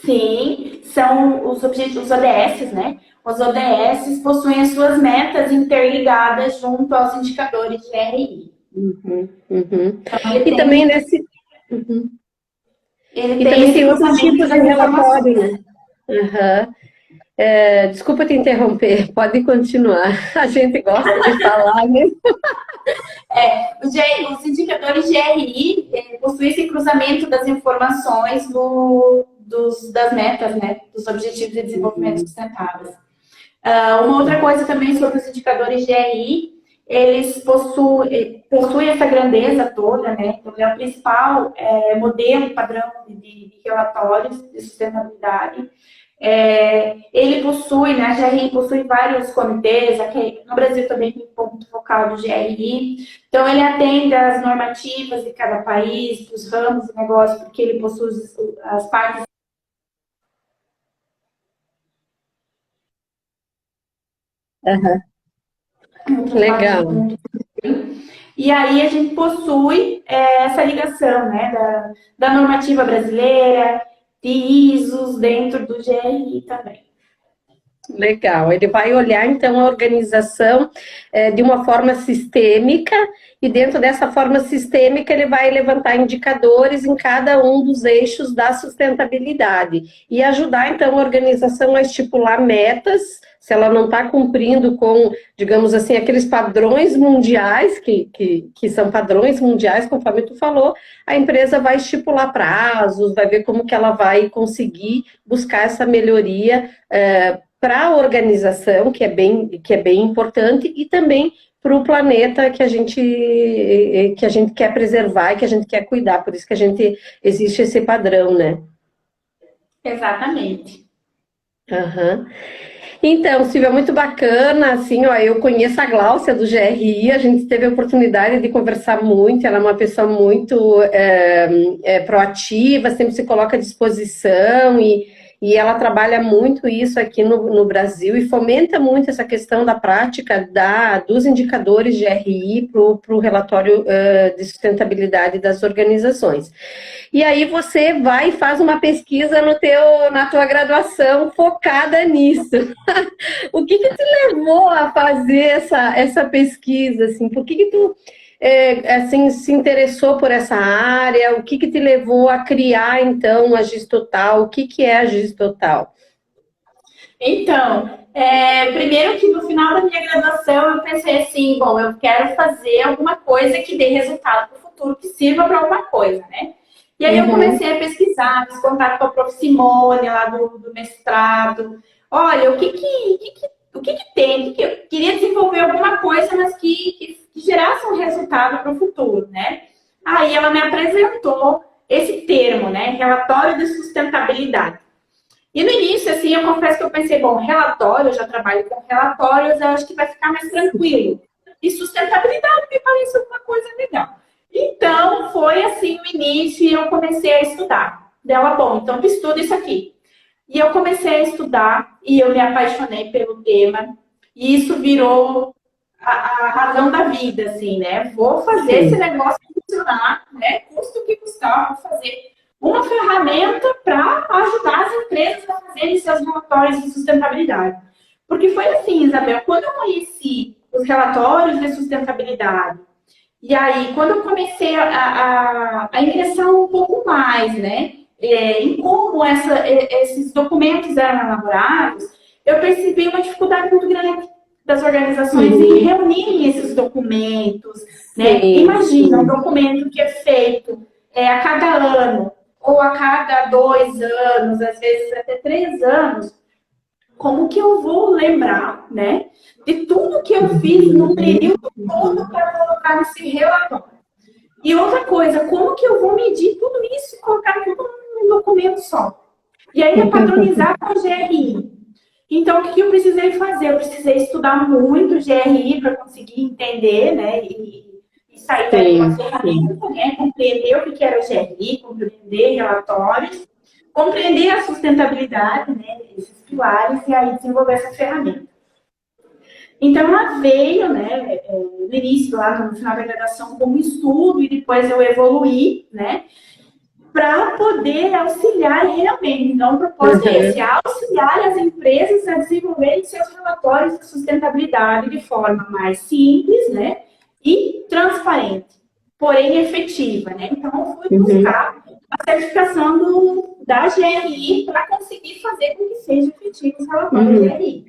Sim, são os objetivos, os ODS, né? Os ODS possuem as suas metas interligadas junto aos indicadores de GRI. Então, e também nesse... Ele e também tem outros tipos de relatório, né? Desculpa te interromper, pode continuar. A gente gosta de falar, né? Os indicadores GRI possuem esse cruzamento das informações das metas, né? Dos Objetivos de Desenvolvimento Sustentáveis. Uma outra coisa também sobre os indicadores GRI, eles possuem essa grandeza toda, né? Então, é o principal modelo padrão de relatórios de sustentabilidade. Ele possui, né, a GRI possui vários comitês, aqui no Brasil também tem um ponto focal do GRI, então ele atende às normativas de cada país, dos ramos de negócio, porque ele possui as partes. Legal. E aí a gente possui essa ligação, né, da normativa brasileira, de ISOs dentro do GRI também. Legal, ele vai olhar então a organização de uma forma sistêmica e dentro dessa forma sistêmica ele vai levantar indicadores em cada um dos eixos da sustentabilidade e ajudar então a organização a estipular metas, se ela não está cumprindo com, digamos assim, aqueles padrões mundiais, que são padrões mundiais, conforme tu falou, a empresa vai estipular prazos, vai ver como que ela vai conseguir buscar essa melhoria para a organização, que é bem importante, e também para o planeta que a gente quer preservar e que a gente quer cuidar, por isso que existe esse padrão, né? Exatamente. Então, Silvia, muito bacana, assim, ó, eu conheço a Gláucia do GRI, a gente teve a oportunidade de conversar muito, ela é uma pessoa muito proativa, sempre se coloca à disposição e ela trabalha muito isso aqui no Brasil e fomenta muito essa questão da prática dos indicadores de RI para o relatório de sustentabilidade das organizações. E aí você vai e faz uma pesquisa na tua graduação focada nisso. O que te levou a fazer essa pesquisa? Assim? Por que tu assim, se interessou por essa área? O que te levou a criar, então, a Gistotal? O que é a Gistotal? Então, primeiro que no final da minha graduação eu pensei assim, bom, eu quero fazer alguma coisa que dê resultado para o futuro, que sirva para alguma coisa, né? E aí eu comecei a pesquisar, fiz contato com a prof. Simone lá do mestrado. Olha, o que o que que tem, que eu queria desenvolver alguma coisa, mas que gerasse um resultado para o futuro, né? Aí ela me apresentou esse termo, né? Relatório de sustentabilidade. E no início, assim, eu confesso que eu pensei, bom, relatório, eu já trabalho com relatórios, eu acho que vai ficar mais tranquilo. E sustentabilidade me parece uma coisa legal. Então, foi assim o início e eu comecei a estudar. Dela, bom, então tu estuda isso aqui. E eu comecei a estudar e eu me apaixonei pelo tema. E isso virou a razão da vida, assim, né? Vou fazer esse negócio funcionar, né? Custa o que custar, vou fazer uma ferramenta para ajudar as empresas a fazerem seus relatórios de sustentabilidade. Porque foi assim, Isabel, quando eu conheci os relatórios de sustentabilidade, e aí, quando eu comecei a ingressar um pouco mais, né, em como esses documentos eram elaborados, eu percebi uma dificuldade muito grande das organizações em reunirem esses documentos, né? Imagina um documento que é feito a cada ano, ou a cada 2 anos, às vezes até 3 anos, como que eu vou lembrar, né, de tudo que eu fiz no período todo para colocar nesse relatório? E outra coisa, como que eu vou medir tudo isso e colocar tudo num documento só? E ainda padronizar com o GRI. Então, o que eu precisei fazer? Eu precisei estudar muito o GRI para conseguir entender, né, e sair daí com a ferramenta, né, compreender o que era o GRI, compreender relatórios, compreender a sustentabilidade, né, esses pilares, e aí desenvolver essa ferramenta. Então, ela veio, né, no início, lá no final da graduação, como estudo, e depois eu evoluí, né, para poder auxiliar realmente. Então, o propósito é esse, auxiliar as empresas a desenvolverem seus relatórios de sustentabilidade de forma mais simples, né, e transparente, porém efetiva, né. Então, eu fui buscar a certificação da GRI para conseguir fazer com que seja efetivo os relatórios GRI,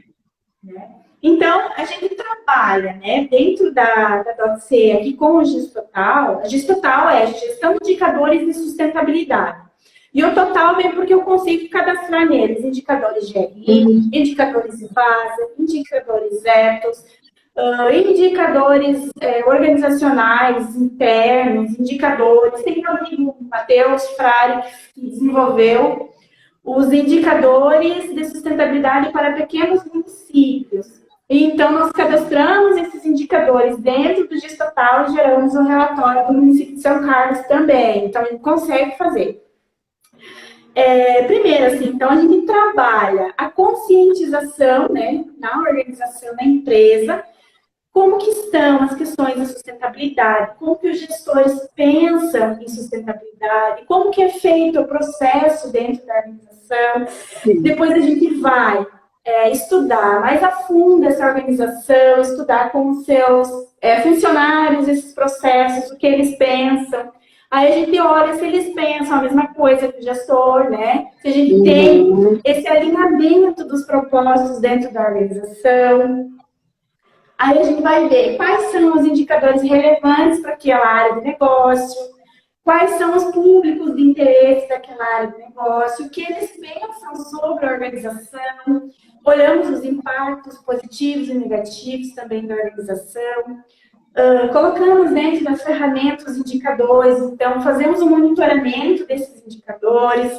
né. Então, a gente trabalha, né, dentro da DOTC aqui com o Gistotal. A Gistotal é a gestão de indicadores de sustentabilidade. E o total vem porque eu consigo cadastrar neles indicadores GRI, indicadores IVASA, indicadores ETOS, indicadores organizacionais internos, indicadores. Tem meu amigo Matheus Frari, que desenvolveu os indicadores de sustentabilidade para pequenos municípios. Então, nós cadastramos esses indicadores dentro do Gistotal e geramos um relatório do município de São Carlos também. Então, a gente consegue fazer. Primeiro, assim, então, a gente trabalha a conscientização, né, na organização, na empresa, como que estão as questões da sustentabilidade, como que os gestores pensam em sustentabilidade, como que é feito o processo dentro da organização. Depois a gente vai estudar mais a fundo essa organização, estudar com os seus funcionários esses processos, o que eles pensam. Aí a gente olha se eles pensam a mesma coisa que o gestor, né? Se a gente tem esse alinhamento dos propósitos dentro da organização. Aí a gente vai ver quais são os indicadores relevantes para aquela área de negócio, quais são os públicos de interesse daquela área de negócio, o que eles pensam sobre a organização. Olhamos os impactos positivos e negativos também da organização. Colocamos dentro das ferramentas os indicadores, então fazemos um monitoramento desses indicadores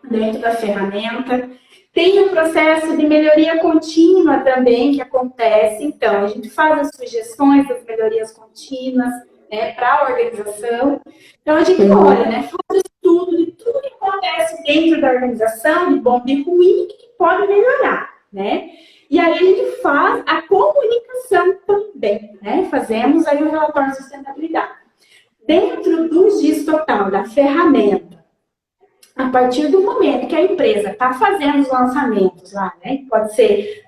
dentro da ferramenta. Tem um processo de melhoria contínua também que acontece, então a gente faz as sugestões das melhorias contínuas, né, para a organização. Então a gente olha, né, faz o estudo de tudo que acontece dentro da organização, de bom, de ruim, que pode melhorar, né? E aí a gente faz a comunicação também, né? Fazemos aí o relatório de sustentabilidade. Dentro do Gistotal, da ferramenta, a partir do momento que a empresa está fazendo os lançamentos lá, né? Pode ser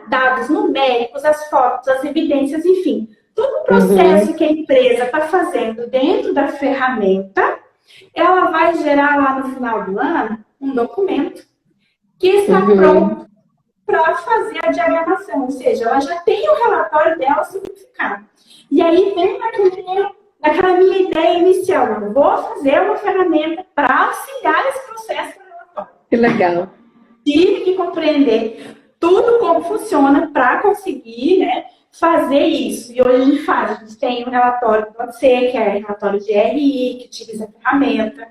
dados numéricos, as fotos, as evidências, enfim. Todo o processo que a empresa está fazendo dentro da ferramenta, ela vai gerar lá no final do ano um documento que está pronto para fazer a diagramação, ou seja, ela já tem o relatório dela simplificado. E aí vem naquela minha ideia inicial, eu vou fazer uma ferramenta para auxiliar esse processo do relatório. Que legal. Tive que compreender tudo como funciona para conseguir, né, fazer isso. E hoje a gente faz, a gente tem um relatório do OTC, que é o relatório de RI, que utiliza a ferramenta.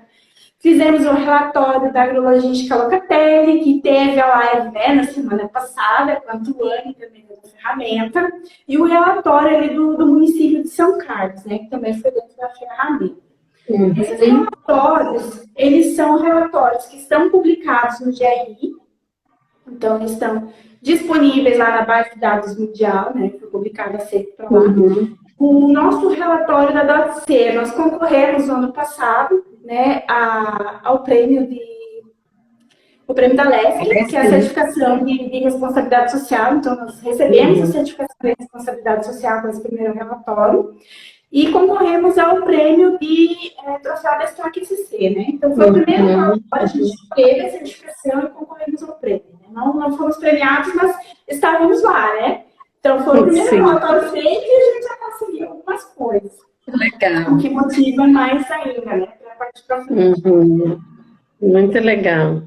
Fizemos um relatório da agrologística Locatelli, que teve a live, né, na semana passada, com a Tuane, também da ferramenta, e o relatório ali do município de São Carlos, né, que também foi dentro da ferramenta. Esses relatórios, eles são relatórios que estão publicados no GRI, então eles estão disponíveis lá na base de dados mundial, né, foi publicado sempre para lá. O nosso relatório da DOTC, nós concorremos no ano passado, né, ao prêmio da LESC, que é a certificação de responsabilidade social. Então, nós recebemos a certificação de responsabilidade social com esse primeiro relatório e concorremos ao prêmio de troféu da Stock SC, né? Então, foi o primeiro relatório, a gente teve a certificação e concorremos ao prêmio. Né? Não fomos premiados, mas estávamos lá, né? Então, foi o primeiro relatório feito e a gente já conseguiu algumas coisas. Legal. O que motiva mais ainda, né? Para a parte para frente. Muito legal.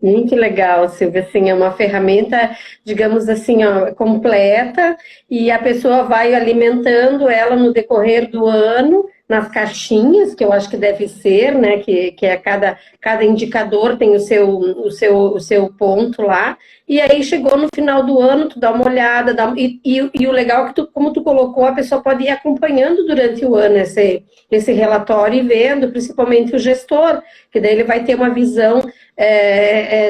Muito legal, Silvia. Assim, é uma ferramenta, digamos assim, ó, completa, e a pessoa vai alimentando ela no decorrer do ano, nas caixinhas, que eu acho que deve ser, né? Que é cada indicador tem o seu ponto lá. E aí chegou no final do ano, tu dá uma olhada, e o legal é que como tu colocou, a pessoa pode ir acompanhando durante o ano esse relatório e vendo, principalmente o gestor, que daí ele vai ter uma visão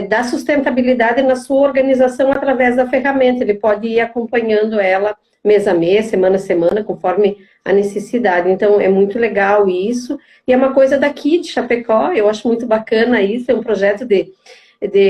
da sustentabilidade na sua organização através da ferramenta. Ele pode ir acompanhando ela mês a mês, semana a semana, conforme a necessidade. Então, é muito legal isso. E é uma coisa daqui de Chapecó, eu acho muito bacana isso, é um projeto de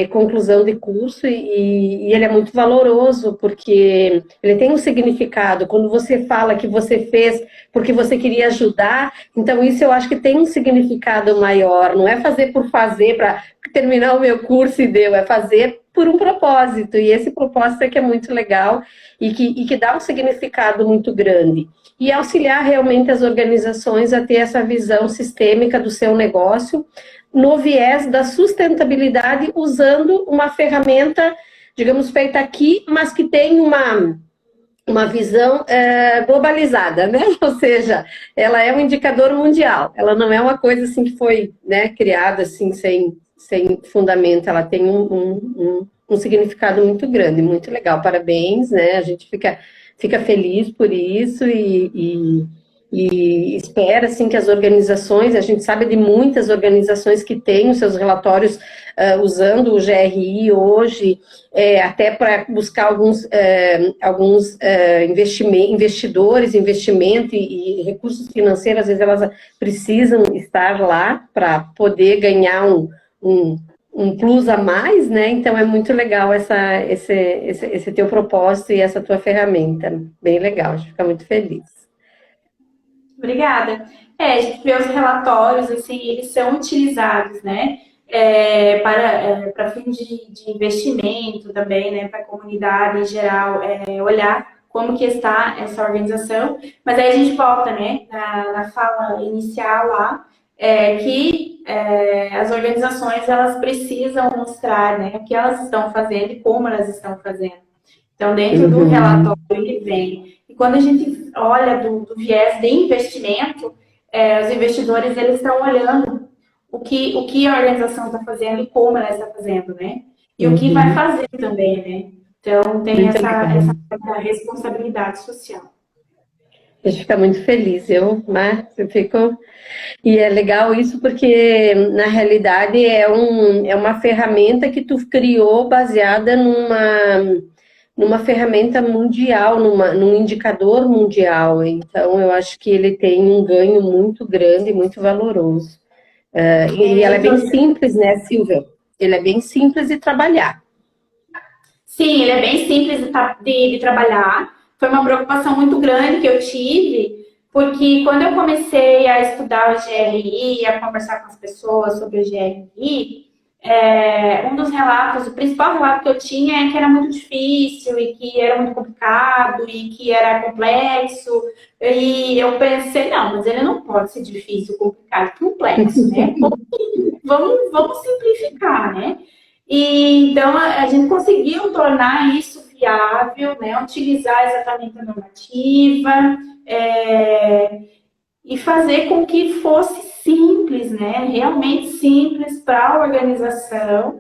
conclusão de curso e ele é muito valoroso, porque ele tem um significado. Quando você fala que você fez porque você queria ajudar, então isso eu acho que tem um significado maior. Não é fazer por fazer, para terminar o meu curso e deu, é fazer por um propósito, e esse propósito é que é muito legal e que dá um significado muito grande. E auxiliar realmente as organizações a ter essa visão sistêmica do seu negócio, no viés da sustentabilidade, usando uma ferramenta, digamos, feita aqui, mas que tem uma visão globalizada, né? Ou seja, ela é um indicador mundial, ela não é uma coisa assim que foi, né, criada assim sem fundamento, ela tem um significado muito grande, muito legal. Parabéns, né? A gente fica feliz por isso e espera, assim, que as organizações, a gente sabe de muitas organizações que têm os seus relatórios usando o GRI hoje, até para buscar alguns investidores, investimento e recursos financeiros, às vezes elas precisam estar lá para poder ganhar um plus a mais, né? Então é muito legal esse teu propósito e essa tua ferramenta. Bem legal, a gente fica muito feliz. Obrigada. A gente vê os relatórios, assim, eles são utilizados, né, para fins de investimento também, né, para a comunidade em geral, olhar como que está essa organização. Mas aí a gente volta, né, na fala inicial lá, que as organizações, elas precisam mostrar, né, o que elas estão fazendo e como elas estão fazendo. Então, dentro do relatório, ele vem. E quando a gente olha do viés de investimento, os investidores, eles estão olhando o que a organização está fazendo e como ela está fazendo, né? E o que vai fazer também, né? Então, tem essa responsabilidade social. A gente fica muito feliz, eu fico... E é legal isso porque, na realidade, é uma ferramenta que tu criou baseada numa ferramenta mundial, num indicador mundial. Então, eu acho que ele tem um ganho muito grande, muito valoroso. E ela é bem simples, né, Silvia? Ele é bem simples de trabalhar. Sim, ele é bem simples de trabalhar. Foi uma preocupação muito grande que eu tive, porque quando eu comecei a estudar o GRI, a conversar com as pessoas sobre o GRI, um dos relatos, o principal relato que eu tinha é que era muito difícil e que era muito complicado e que era complexo. E eu pensei, não, mas ele não pode ser difícil, complicado, complexo, né? Vamos simplificar, né? E então a gente conseguiu tornar isso viável, né? Utilizar exatamente a normativa, e fazer com que fosse simples, né? Realmente simples para a organização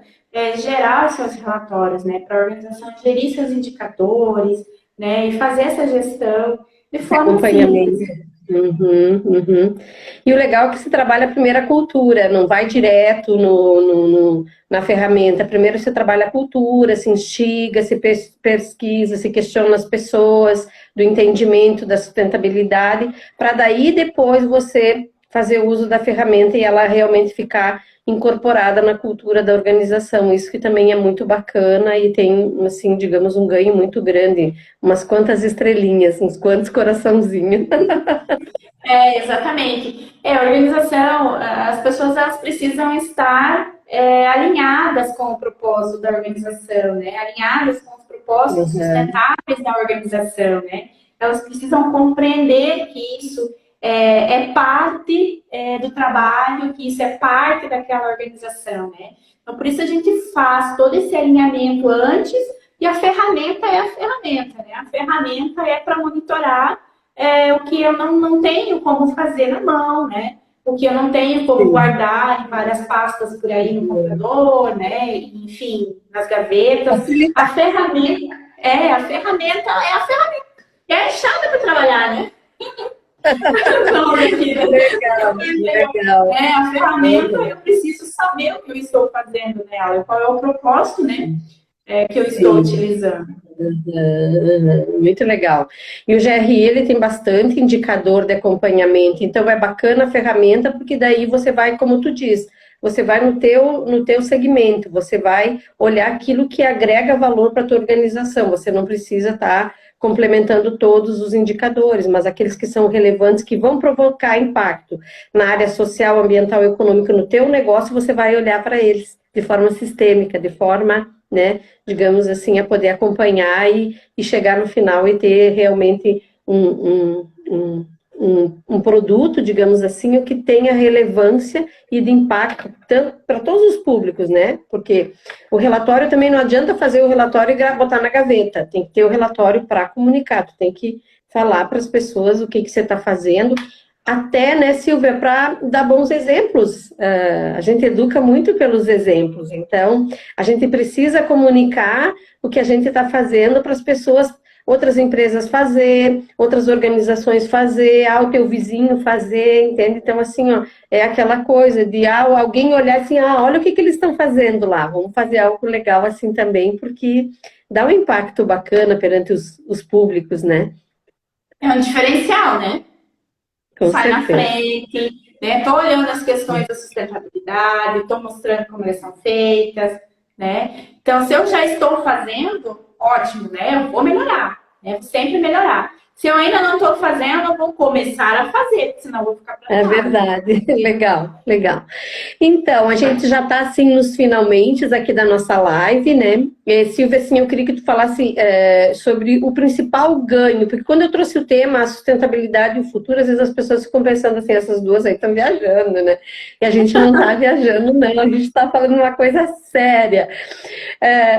gerar seus relatórios, né? Para a organização gerir seus indicadores, né? E fazer essa gestão de forma Acompanhamento. simples. Uhum, uhum. E o legal é que se trabalha primeiro a cultura, não vai direto na ferramenta. Primeiro você trabalha a cultura, se instiga, se pesquisa, se questiona as pessoas, do entendimento da sustentabilidade, para daí depois você fazer uso da ferramenta e ela realmente ficar incorporada na cultura da organização. Isso que também é muito bacana e tem, assim, digamos, um ganho muito grande, umas quantas estrelinhas, uns quantos coraçãozinhos. Exatamente. A organização, as pessoas elas precisam estar alinhadas com o propósito da organização, né? Alinhadas com os propósitos Uhum. sustentáveis da organização, né? Elas precisam compreender que isso é parte do trabalho, que isso é parte daquela organização, né? Então, por isso a gente faz todo esse alinhamento antes e a ferramenta é a ferramenta, né? A ferramenta é para monitorar o que eu não tenho como fazer na mão, né? O que eu não tenho como Sim. guardar em várias pastas por aí no computador, né? Enfim, nas gavetas. Facilitar. A ferramenta é a ferramenta. E é chata para trabalhar, né? Não, mentira. Legal, legal. A ferramenta, eu preciso saber o que eu estou fazendo nela, qual é o propósito, né? Que eu estou Sim. utilizando. Muito legal. E o GRI, ele tem bastante indicador de acompanhamento, então é bacana a ferramenta, porque daí você vai, como tu diz, você vai no teu segmento, você vai olhar aquilo que agrega valor para a tua organização, você não precisa estar complementando todos os indicadores, mas aqueles que são relevantes, que vão provocar impacto na área social, ambiental e econômica no teu negócio, você vai olhar para eles de forma sistêmica, de forma, né, digamos assim, a poder acompanhar e chegar no final e ter realmente um produto, digamos assim, o que tenha relevância e de impacto para todos os públicos, né? Porque o relatório também não adianta fazer o relatório e botar na gaveta, tem que ter o relatório para comunicar, tu tem que falar para as pessoas o que você está fazendo, até, né, Silvia, para dar bons exemplos. A gente educa muito pelos exemplos, então a gente precisa comunicar o que a gente está fazendo para as pessoas, outras empresas fazer, outras organizações fazer, o teu vizinho fazer, entende? Então, assim, ó, é aquela coisa de alguém olhar assim, olha o que eles estão fazendo lá, vamos fazer algo legal assim também, porque dá um impacto bacana perante os públicos, né? É um diferencial, né? Com Sai na certeza. frente, né? Estou olhando as questões da sustentabilidade, estou mostrando como elas são feitas, né? Então, se eu já estou fazendo, ótimo, né? Eu vou melhorar, né? Vou sempre melhorar. Se eu ainda não estou fazendo, eu vou começar a fazer, porque senão eu vou ficar para É trás. verdade, legal, legal. Então, a gente já está assim nos finalmente aqui da nossa live, né? Silvia, assim, eu queria que tu falasse sobre o principal ganho, porque quando eu trouxe o tema, a sustentabilidade e o futuro, às vezes as pessoas ficam pensando assim, essas duas aí estão viajando, né? E a gente não está viajando, não, a gente está falando uma coisa séria.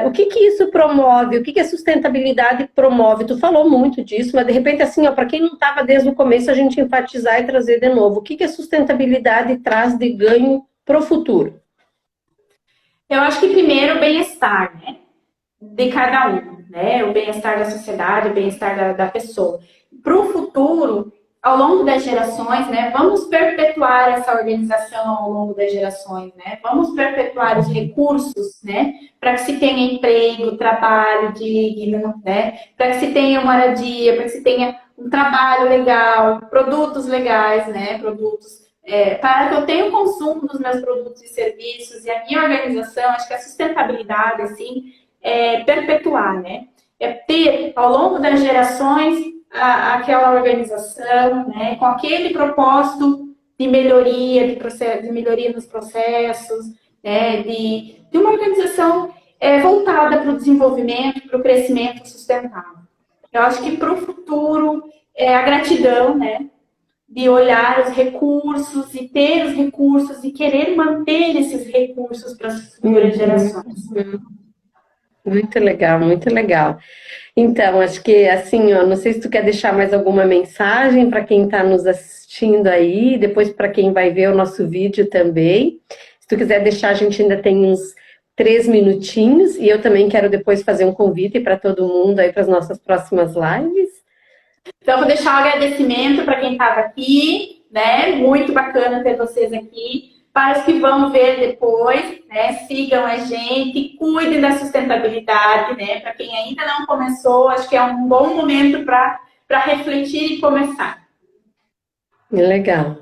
O que que isso promove? O que que a sustentabilidade promove? Tu falou muito disso, mas de repente, assim, para quem não estava desde o começo, a gente enfatizar e trazer de novo. O que que a sustentabilidade traz de ganho para o futuro? Eu acho que primeiro o bem-estar, né? De cada um, né? O bem-estar da sociedade, o bem-estar da pessoa. Para o futuro, ao longo das gerações, né? Vamos perpetuar essa organização ao longo das gerações, né? Vamos perpetuar os recursos, né? Para que se tenha emprego, trabalho digno, né? Para que se tenha moradia, para que se tenha um trabalho legal, produtos legais, né? Para que eu tenha o consumo dos meus produtos e serviços e a minha organização, acho que a sustentabilidade, assim, perpetuar, né? É ter, ao longo das gerações, aquela organização, né? Com aquele propósito de melhoria, de melhoria nos processos, né? De uma organização voltada para o desenvolvimento, para o crescimento sustentável. Eu acho que para o futuro, a gratidão, né? de olhar os recursos e ter os recursos e querer manter esses recursos para as futuras gerações. Muito legal, muito legal. Então, acho que assim, ó, não sei se tu quer deixar mais alguma mensagem para quem está nos assistindo aí, depois para quem vai ver o nosso vídeo também. Se tu quiser deixar, a gente ainda tem uns 3 minutinhos, e eu também quero depois fazer um convite para todo mundo aí para as nossas próximas lives. Então, vou deixar o agradecimento para quem estava aqui, né? Muito bacana ter vocês aqui. Para os que vão ver depois, né? Sigam a gente, cuidem da sustentabilidade, né? Para quem ainda não começou, acho que é um bom momento para refletir e começar. Legal.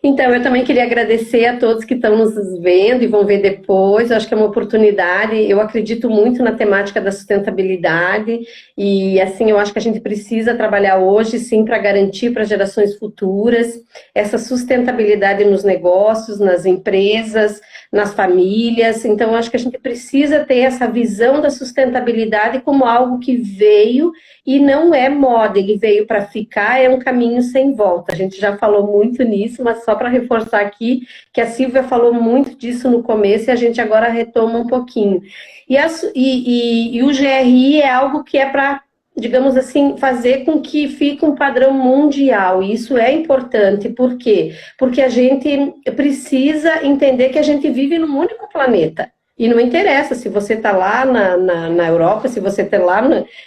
Então, eu também queria agradecer a todos que estão nos vendo e vão ver depois. Eu acho que é uma oportunidade. Eu acredito muito na temática da sustentabilidade e, assim, eu acho que a gente precisa trabalhar hoje, sim, para garantir para gerações futuras essa sustentabilidade nos negócios, nas empresas, nas famílias. Então, eu acho que a gente precisa ter essa visão da sustentabilidade como algo que veio e não é moda, ele veio para ficar, é um caminho sem volta. A gente já falou muito nisso, mas só para reforçar aqui, que a Silvia falou muito disso no começo e a gente agora retoma um pouquinho. E o GRI é algo que é para, digamos assim, fazer com que fique um padrão mundial, e isso é importante. Por quê? Porque a gente precisa entender que a gente vive num único planeta. E não interessa se você está lá na Europa, se você está lá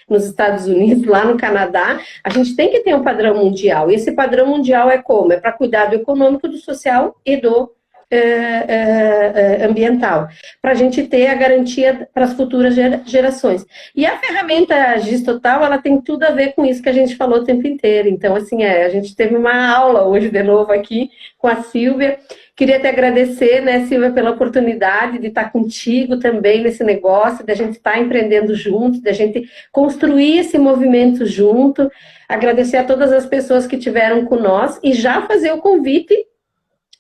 nos Estados Unidos, lá no Canadá, a gente tem que ter um padrão mundial. E esse padrão mundial é como? É para cuidar do econômico, do social e do ambiental, para a gente ter a garantia para as futuras gerações. E a ferramenta GIS Total, ela tem tudo a ver com isso que a gente falou o tempo inteiro. Então, assim, a gente teve uma aula hoje de novo aqui com a Silvia. Queria te agradecer, né, Silvia, pela oportunidade de estar contigo também nesse negócio, de a gente estar empreendendo junto, de a gente construir esse movimento junto. Agradecer a todas as pessoas que tiveram com nós e já fazer o convite.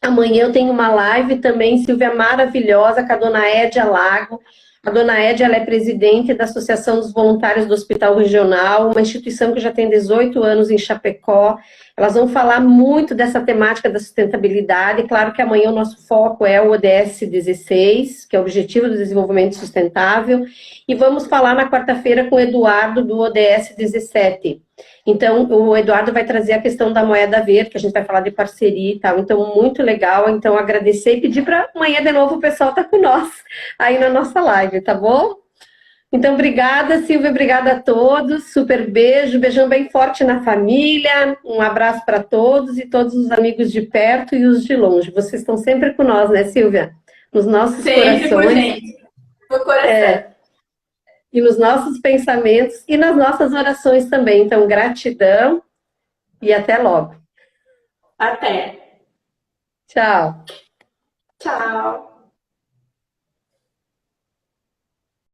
Amanhã eu tenho uma live também, Silvia, maravilhosa, com a dona Édia Lago. A dona Édia, ela é presidente da Associação dos Voluntários do Hospital Regional, uma instituição que já tem 18 anos em Chapecó. Elas vão falar muito dessa temática da sustentabilidade. Claro que amanhã o nosso foco é o ODS 16, que é o Objetivo do Desenvolvimento Sustentável. E vamos falar na quarta-feira com o Eduardo, do ODS 17. Então, o Eduardo vai trazer a questão da moeda verde, que a gente vai falar de parceria e tal. Então, muito legal. Então, agradecer e pedir para amanhã de novo o pessoal estar com nós aí na nossa live, tá bom? Então, obrigada, Silvia, obrigada a todos. Super beijo, beijão bem forte na família. Um abraço para todos e todos os amigos de perto e os de longe. Vocês estão sempre com nós, né, Silvia? Nos nossos sempre corações. Com gente. No coração. E nos nossos pensamentos e nas nossas orações também. Então, gratidão e até logo. Até. Tchau. Tchau.